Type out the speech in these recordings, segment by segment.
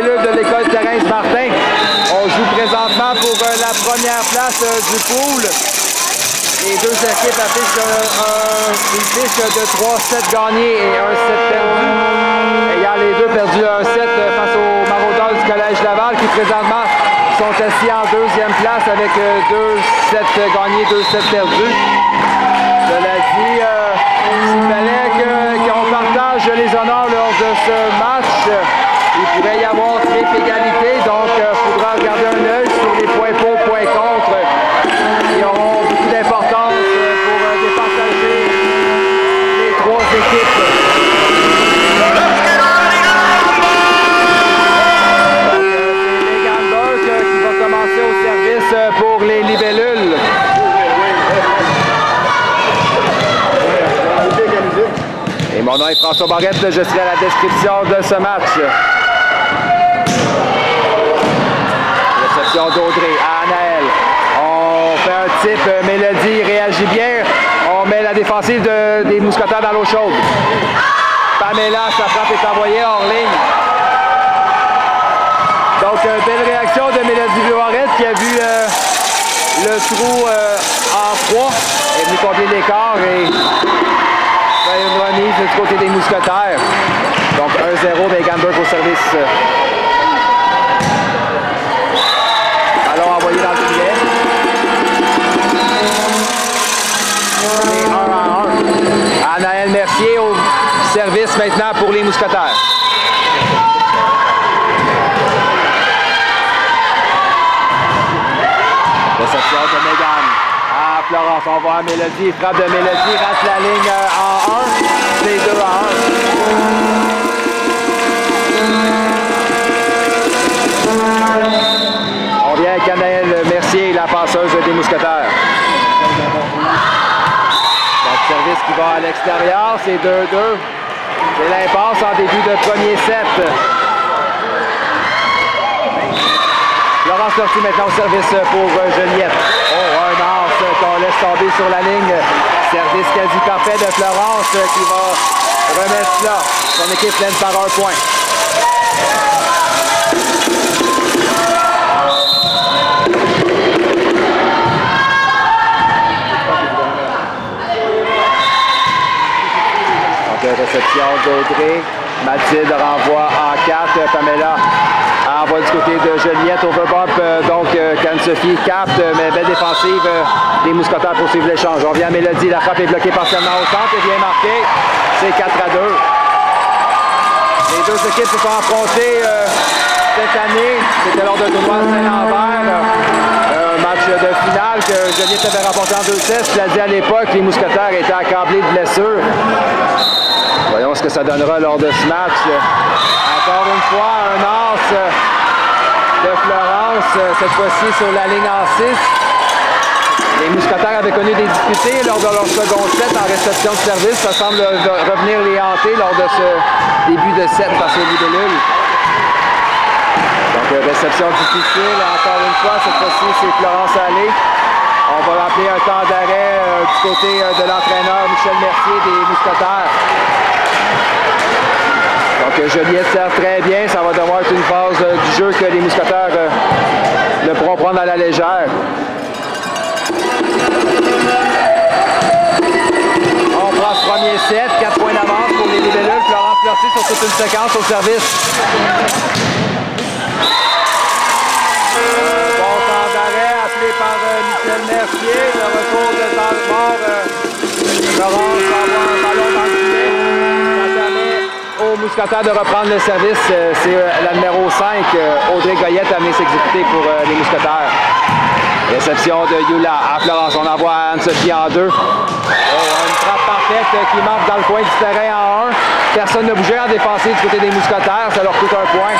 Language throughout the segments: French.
libellules de l'école Thérèse Martin. On joue présentement pour la première place du pool. Les deux équipes affichent une fiche de 3-7 gagnés et 1 set perdu. Ayant les deux perdu un set face aux maraudeurs du Collège Laval qui présentement sont assis en deuxième place avec 2 sets gagnés, 2 sets perdus. Cela dit, s'il fallait qu'on partage les honneurs lors de ce match, il pourrait y avoir triple égalité, donc il faudra garder un œil sur les points pour, points contre, qui auront beaucoup d'importance pour départager les trois équipes. Donc, c'est Megan Burke qui va commencer au service pour les libellules. Et mon nom est François Barrette, je serai à la description de ce match. Réception d'Audrey à Anaël. On fait un type, Mélodie réagit bien. On met la défensive des mousquetaires dans l'eau chaude. Pamela, sa frappe est envoyée hors ligne. Donc, belle réaction de Mélodie Barrette qui a vu le trou en froid. Elle est venue combler l'écart et une remise du côté des mousquetaires. Donc 1-0, Megan Burke au service. Ballon envoyé dans le filet. Et 1-1. Anaël Mercier au service maintenant pour les mousquetaires. Réception de Megan. Florence, on voit Mélodie, frappe de Mélodie, rate la ligne en 1, c'est 2-1. On vient avec Anaël Mercier, la passeuse des mousquetaires. Donc, service qui va à l'extérieur, c'est 2-2. C'est l'impasse en début de premier set. Florence Lortie maintenant au service pour Juliette. Oh, un as qu'on laisse tomber sur la ligne. Service quasi parfait de Florence qui va remettre là. Son équipe mène par 1 point. Donc, réception d'Audrey. Mathilde renvoie en 4. Pamela envoie du côté de Juliette. Overbump, donc Anne-Sophie capte, mais belle défensive des mousquetaires poursuivent l'échange. On vient à Mélodie, la frappe est bloquée partiellement au centre et bien marquée. C'est 4-2. Les deux équipes se sont affrontées cette année. C'était lors d'un tournoi à Saint-Lambert. Un match de finale que Juliette avait remporté en 2-7. Je l'ai dit à l'époque, les mousquetaires étaient accablés de blessures. Voyons ce que ça donnera lors de ce match. Encore une fois, un as de Florence, cette fois-ci sur la ligne en 6. Les mousquetaires avaient connu des difficultés lors de leur second set en réception de service. Ça semble revenir les hanter lors de ce début de set face aux libellules. Donc, réception difficile. Encore une fois, cette fois-ci, c'est Florence Allé. On va rappeler un temps d'arrêt du côté de l'entraîneur Michel Mercier des mousquetaires. Donc Juliette sert très bien, ça va devoir être une phase du jeu que les mousquetaires ne pourront prendre à la légère. On prend ce premier set, 4 points d'avance pour les libellules. Florence Lortie sur toute une séquence au service. Bon temps d'arrêt appelé par Michel Mercier. Le retour de temps de mort. Florence envoie un ballon dans le filet. Aux mousquetaires de reprendre le service, c'est la numéro 5, Audrey Goyette, amenée s'exécuter pour les mousquetaires. Réception de Yula à Florence, on envoie Anne-Sophie en 2. Oh, une frappe parfaite qui marque dans le coin du terrain en 1. Personne ne bougeait en défensive du côté des mousquetaires, ça leur coûte un point.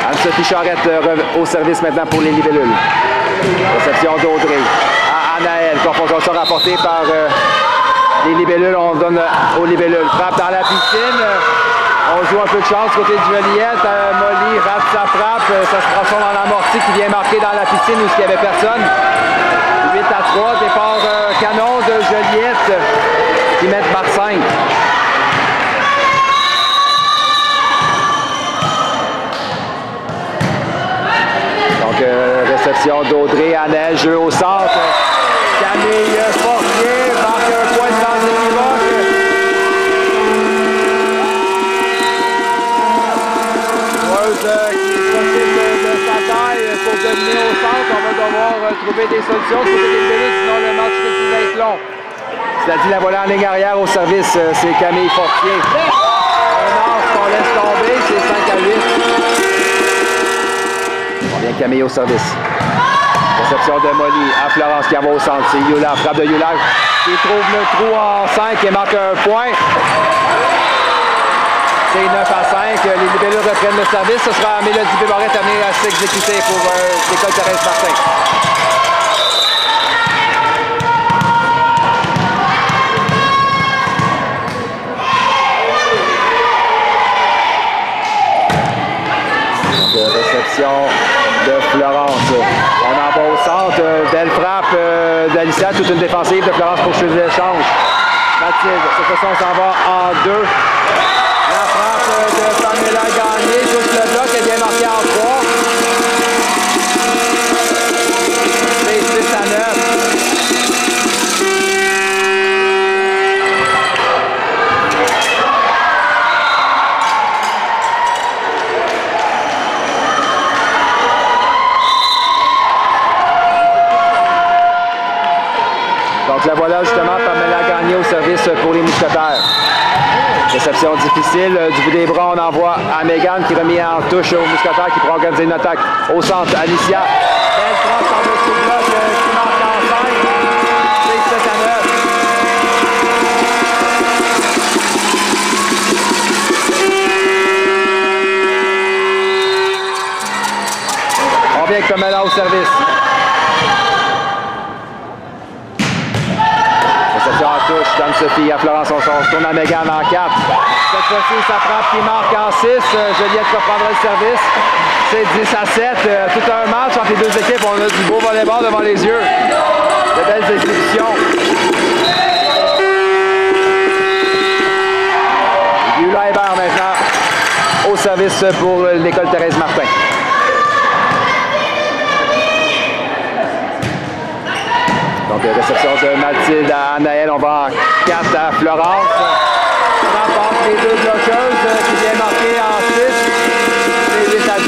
Anne-Sophie Charette au service maintenant pour les libellules. Réception d'Audrey à Anaël. Confrontation rapportée par les libellules. On donne aux libellules. Frappe dans la piscine. On joue un peu de chance côté de Juliette. Molly rate sa frappe. Ça se transforme en amorti qui vient marquer dans la piscine où il n'y avait personne. 8-3. Départ canon de Juliette. 5. Donc, réception d'Audrey, Annelle, jeu au centre. Camille Fortier marque un point de lancer équivoque. Joueuse qui profite de sa taille pour dominer au centre. On va devoir trouver des solutions du côté des Libellus, sinon le match risque d'être long. Cela dit, la volée en ligne arrière au service, c'est Camille Fortier. Un âge qu'on laisse tomber, c'est 5 à 8. On vient Camille au service. Réception de Molly à Florence qui envoie au centre. C'est Yula, frappe de Yula qui trouve le trou en 5 et marque un point. C'est 9 à 5. Les Libellus reprennent le service. Ce sera Mélodie Bébarrette à venir à s'exécuter pour l'école Thérèse Martin. Réception de Florence. On envoie au centre. Belle frappe d'Alicia. Toute une défensive de Florence pour poursuivre l'échange. Mathilde, cette fois on s'en va en 2. La frappe de Pamela Gagné. Juste le bloc est bien marqué en 3. C'est 6 à 9. Donc la voilà justement Pamela Gagné au service pour les Mousquetaires. Réception difficile. Du bout des bras, on envoie à Mégane qui remet en touche aux Mousquetaires qui pourra organiser une attaque. Au centre, Alicia. Belle frappe en dessous du bloc qui marque en 5. C'est 7 à 9. On vient avec Pamela au service. Réception en touche, Dame-Sophie à Florence, on se tourne à Mégane en 4. Cette fois-ci, ça frappe qui marque en 6. Juliette reprendra le service. C'est 10 à 7. Tout un match entre les deux équipes. On a du beau volleyball devant les yeux. De belles exécutions. Yula Hébert maintenant au service pour l'école Thérèse Martin. Donc, réception de Mathilde à Anaëlle. On va en 4 à Florence. Remporte les deux bloqueuses qui vient marquer en 6. C'est 8 à 10.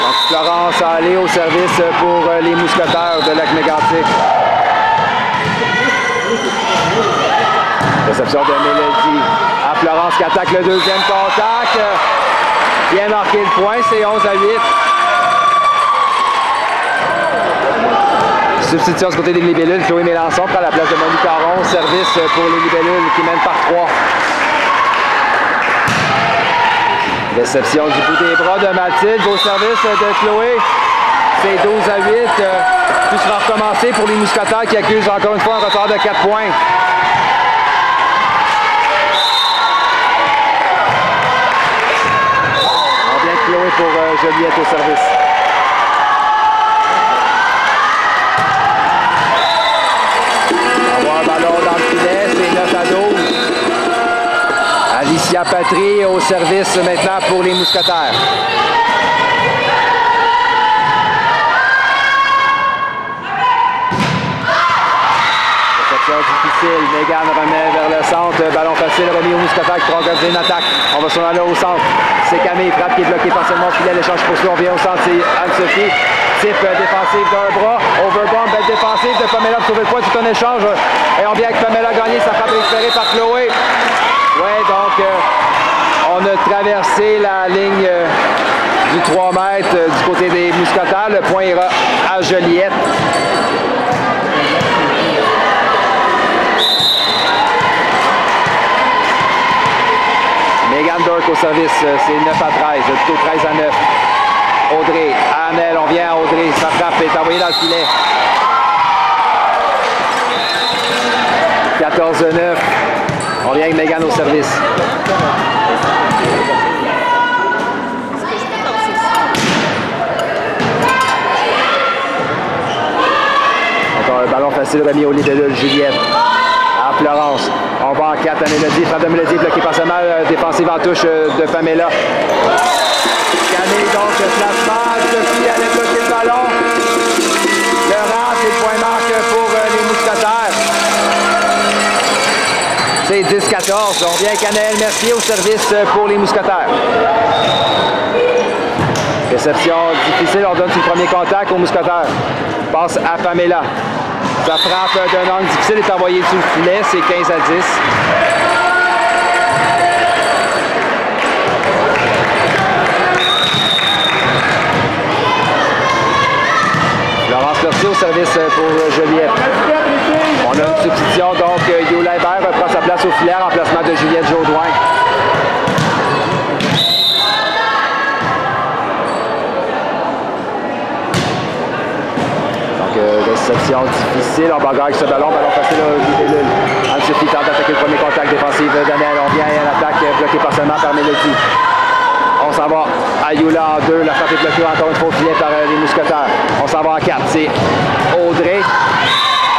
Donc, Florence a allé au service pour les Mousquetaires de Lac-Mégantic. Réception de Mélodie à Florence qui attaque le deuxième contact. Bien marqué le point, c'est 11 à 8. Substitution du côté des Libellules. Chloé Mélençon prend la place de Monique Caron. Service pour les Libellules qui mènent par 3. Réception du bout des bras de Mathilde au service de Chloé. C'est 12 à 8. Tout sera recommencé pour les Mousquetaires qui accusent encore une fois un retard de 4 points. On vient de Chloé pour Juliette au service. On va un ballon dans le filet, c'est 9 à 12. Alicia Patry au service maintenant pour les Mousquetaires. Difficile, Mégane remet vers le centre, ballon facile remis aux Mousquetaires qui pourra organiser une attaque. On va s'en aller au centre. C'est Camille, frappe qui est bloquée partiellement au filet, l'échange poursuit, on vient au centre, c'est Anne-Sophie. Type défensive d'un bras, overbomb, belle défensive de Pamela pour trouver le point, tout un échange. Et on vient avec Pamela Gagné, sa frappe récupérée par Chloé. Ouais, donc on a traversé la ligne du 3 mètres du côté des Mousquetaires. Le point ira à Joliette. Mégane Burke au service, c'est 9 à 13, plutôt 13 à 9. Audrey, Annelle, on vient à Audrey, sa frappe est envoyée dans le filet. 14 14-9. On vient avec Megan au service. Encore un ballon facile remis au libellule, Juliette. À Florence. On va en 4 à Mélodie. Frappe de Mélodie bloquée par sa main. Défensive en touche de Pamela. Camille donc placement. Sophie allait bloquer le ballon. Le rang, c'est le point marque pour les Mousquetaires. C'est 10-14. On vient avec Anaëlle Mercier au service pour les Mousquetaires. Réception difficile. On donne son premier contact aux Mousquetaires. Passe à Pamela. Sa frappe d'un angle difficile est envoyée sous le filet. C'est 15 à 10. Laurence Lortier au service pour Joliette. On a une substitution, donc Yola Hébert prend sa place au filaire, remplacement de Juliette Jaudoin. Donc réception difficile, on bagarre avec ce ballon facile au libellule. Anne-Sophie tente d'attaquer le premier contact défensif d'Anel. On vient à l'attaque bloquée partiellement par Mélodie. On s'en va à Youla en 2. La frappe est bloquée encore une fois au filet par les Mousquetaires. On s'en va en 4. C'est Audrey.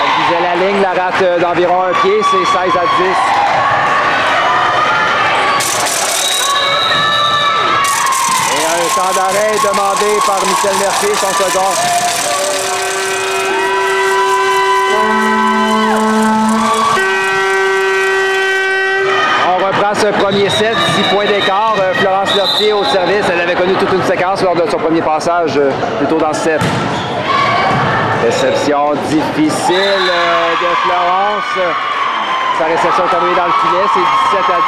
Elle visait la ligne, la rate d'environ un pied. C'est 16 à 10. Et un temps d'arrêt demandé par Michel Mercier, son second. On reprend ce premier set, 10 points d'écart. Florence Lortier au service. Elle avait connu toute une séquence lors de son premier passage plus tôt dans le set. Réception difficile de Florence. Sa réception est terminée dans le filet. C'est 17 à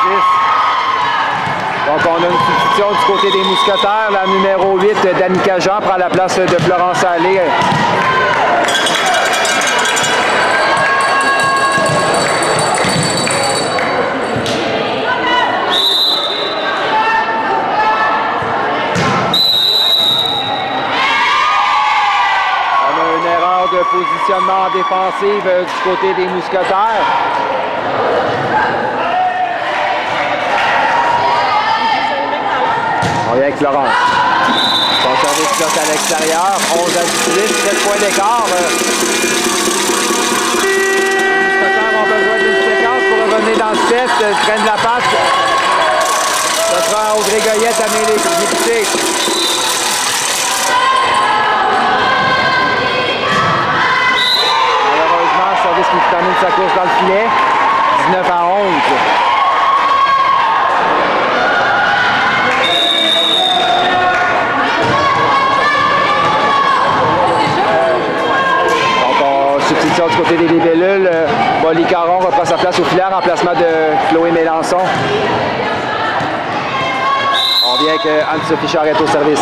10. Donc on a une substitution du côté des Mousquetaires. La numéro 8, Danica Jean, prend la place de Florence Allé. De positionnement défensif du côté des Mousquetaires. On vient avec Florence. Son service bloc à l'extérieur. 11 à 18, 7 points d'écart. Les Mousquetaires ont besoin d'une séquence pour revenir dans le set. Traîne la passe. Ce sera Audrey Goyette à mêler l'exécuter. Service qui termine sa course dans le filet. 19 à 11. Donc, on substitution du côté des libellules. Molly Caron reprend sa place au filaire en remplacement de Chloé Mélençon. On vient avec Anne-Sophie Charette au service.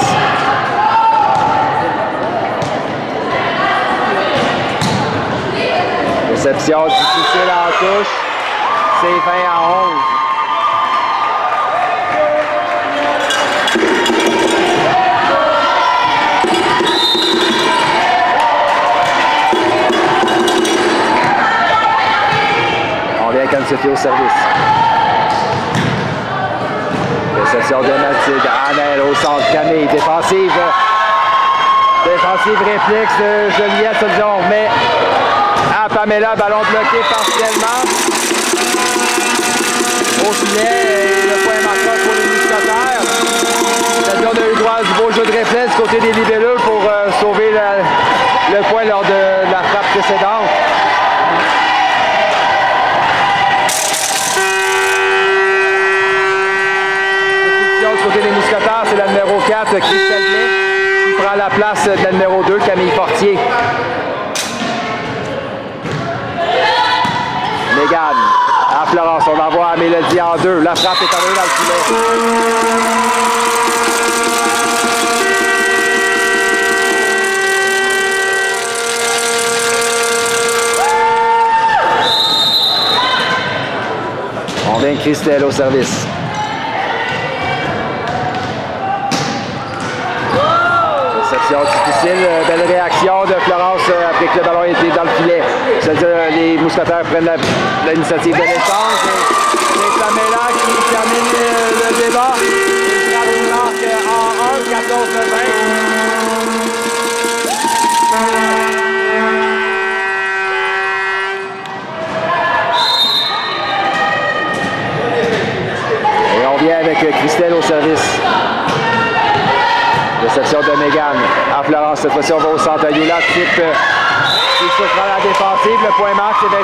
Réception difficile en touche. C'est 20 à 11. On vient avec Anne-Sophie au service. Réception de Mathilde. Annelle au centre. Camille. Défensive. Défensive réflexe de Joliette. Disons, mais à Pamela, ballon bloqué partiellement. Au filet, le point marquant pour les Mousquetaires. On a eu droit du beau jeu de réflexe du côté des libellules pour sauver le point lors de la frappe précédente. Du côté des Mousquetaires, c'est la numéro 4, Christelle Blais, qui prend la place de la numéro 2, Camille Fortier. Mégane à Florence, on envoie à Mélodie en 2. La frappe est envoyée dans le filet. On vient Christelle au service. Réception difficile, belle réaction de Florence après que le ballon était dans le filet. C'est-à-dire les mousquetaires prennent l'initiative de l'échange. C'est Pamela qui termine le débat. Il frappe une marque en 1, 14-20. Et on vient avec Christelle au service. Réception de Mégane à Florence. Cette fois-ci, on va au centre. Youla type qui souffre à la défensive. Le point marque, c'est 21-14.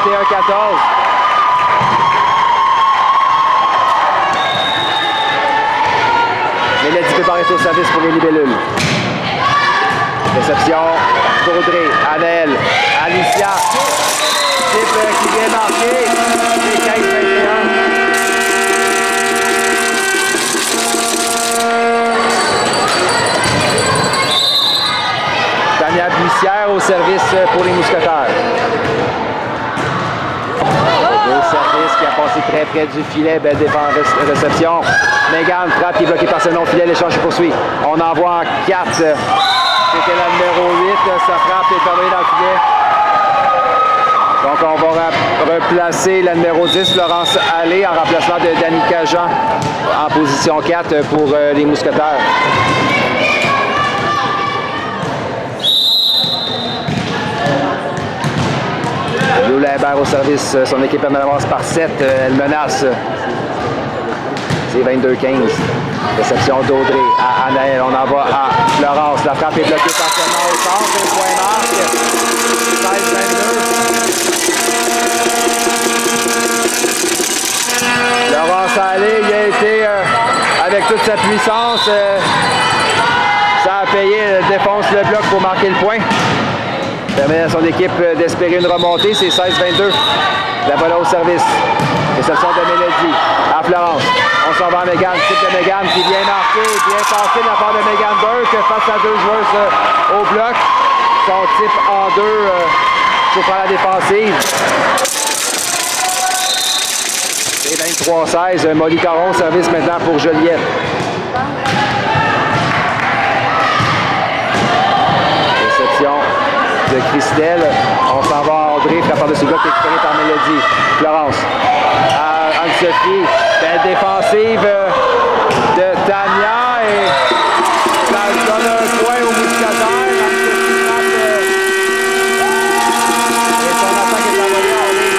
Mélodie Pébar est au service pour les libellules. Réception pour Audrey, Anaëlle, Alicia. Type qui vient marquer. C'est 15-21. Tania Bussière au service pour les mousquetaires. Au service qui a passé très près du filet. Belle défense, réception. Mégane frappe qui est bloquée par ce non-filet. L'échange se poursuit. On envoie en 4. C'était la numéro 8. Sa frappe est tombée dans le filet. Donc on va replacer la numéro 10, Florence Allé, en remplacement de Danica Jean en position 4 pour les mousquetaires. Youla Hébert au service, son équipe elle avance par 7, elle menace. C'est 22-15. Réception d'Audrey à Anaëlle, on envoie à Florence. La frappe est bloquée partiellement au centre, le point marque. 16-22. Florence Allé, il a été avec toute sa puissance. Ça a payé, elle défonce le bloc pour marquer le point. Permet à son équipe d'espérer une remontée, c'est 16-22. La balle au service. Réception de Mélodie à Florence. On s'en va à Mégane, type de Mégane qui vient marquer, bien passé de la part de Mégane Burke face à deux joueuses au bloc. Son type en 2 souffre à la défensive. C'est 23-16. Molly Caron, service maintenant pour Joliette. Réception de Christelle. On s'en va à Audrey, frappe par-dessus le bloc, récupéré par Mélodie. Florence. À Anne-Sophie. Belle défensive de Tania. Et ça donne un point au mousquetaire. Anne-Sophie frappe. Et son attaque est envoyée en ligne.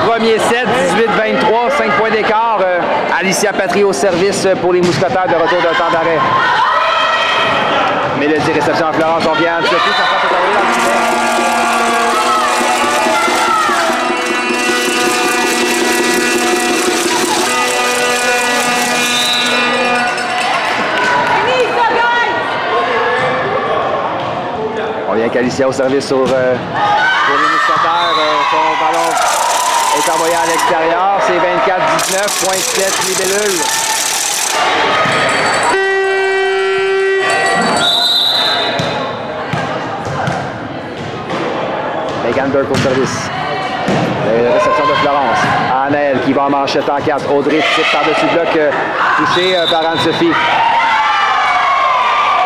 Premier set, 18-23, 5 points d'écart. Alicia Patry au service pour les mousquetaires de retour d'un temps d'arrêt. Mélodie, réception à Florence, on vient de Sophie, ça frappe est envoyée dans le filet. On vient avec Alicia au service pour les mousquetaires. Son ballon est envoyé à l'extérieur. C'est 24-19, point 7 libellules. Mégane Burke au service. Réception de Florence. Anaëlle qui va en manchette en 4. Audrey type par-dessus le bloc, touché par Anne-Sophie.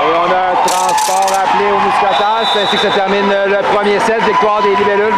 Et on a un transport appelé aux mousquetaires. C'est ainsi que se termine le premier set. Victoire des libellules, 25-19.